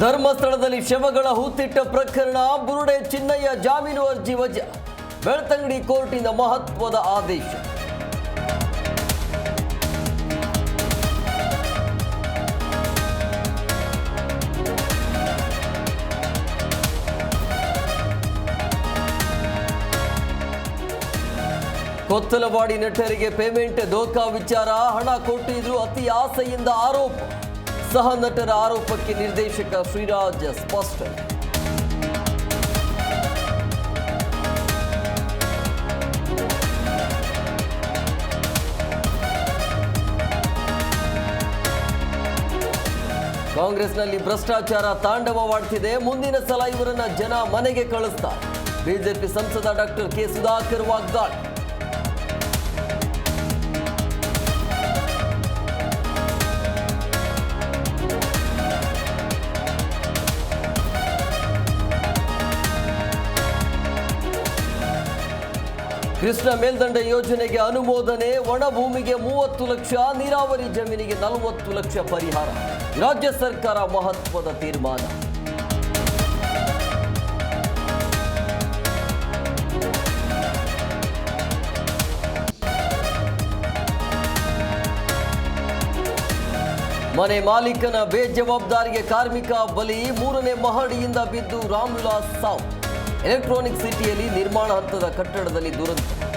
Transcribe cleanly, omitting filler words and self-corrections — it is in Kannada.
ಧರ್ಮಸ್ಥಳದಲ್ಲಿ ಶವಗಳ ಹೂತಿಟ್ಟ ಪ್ರಕರಣ ಬುರುಡೆ ಚಿನ್ನಯ್ಯ ಜಾಮೀನು ಅರ್ಜಿ ವಜಾ. ಬೆಳ್ತಂಗಡಿ ಕೋರ್ಟಿನ ಮಹತ್ವದ ಆದೇಶ. ಕೊತ್ತಲವಾಡಿ ನಟರಿಗೆ ಪೇಮೆಂಟ್ ದೋಖಾ ವಿಚಾರ. ಹಣ ಕೊಟ್ಟಿದ್ರು ಅತಿ ಆಸೆಯಿಂದ ಆರೋಪ. ಸಹ ನಟರ ಆರೋಪಕ್ಕೆ ನಿರ್ದೇಶಕ ಶ್ರೀರಾಜ್ ಸ್ಪಷ್ಟನೆ. ಕಾಂಗ್ರೆಸ್ನಲ್ಲಿ ಭ್ರಷ್ಟಾಚಾರ ತಾಂಡವವಾಡ್ತಿದೆ. ಮುಂದಿನ ಸಲ ಇವರನ್ನ ಜನ ಮನೆಗೆ ಕಳಿಸ್ತಾರೆ. ಬಿಜೆಪಿ ಸಂಸದ ಡಾಕ್ಟರ್ ಕೆ ಸುಧಾಕರ್ ವಾಗ್ದಾಳಿ. ಕೃಷ್ಣ ಮೇಲ್ದಂಡೆ ಯೋಜನೆಗೆ ಅನುಮೋದನೆ. ಒಣ ಭೂಮಿಗೆ 30 ಲಕ್ಷ, ನೀರಾವರಿ ಜಮೀನಿಗೆ 40 ಲಕ್ಷ ಪರಿಹಾರ. ರಾಜ್ಯ ಸರ್ಕಾರ ಮಹತ್ವದ ತೀರ್ಮಾನ. ಮನೆ ಮಾಲೀಕನ ಬೇಜವಾಬ್ದಾರಿಗೆ ಕಾರ್ಮಿಕ ಬಲಿ. 3ನೇ ಮಹಡಿಯಿಂದ ಬಿದ್ದು ರಾಮ್ವಿಲಾಸ್ ಸಾವು. ಎಲೆಕ್ಟ್ರಾನಿಕ್ ಸಿಟಿಯಲ್ಲಿ ನಿರ್ಮಾಣ ಹಂತದ ಕಟ್ಟಡದಲ್ಲಿ ದುರಂತ.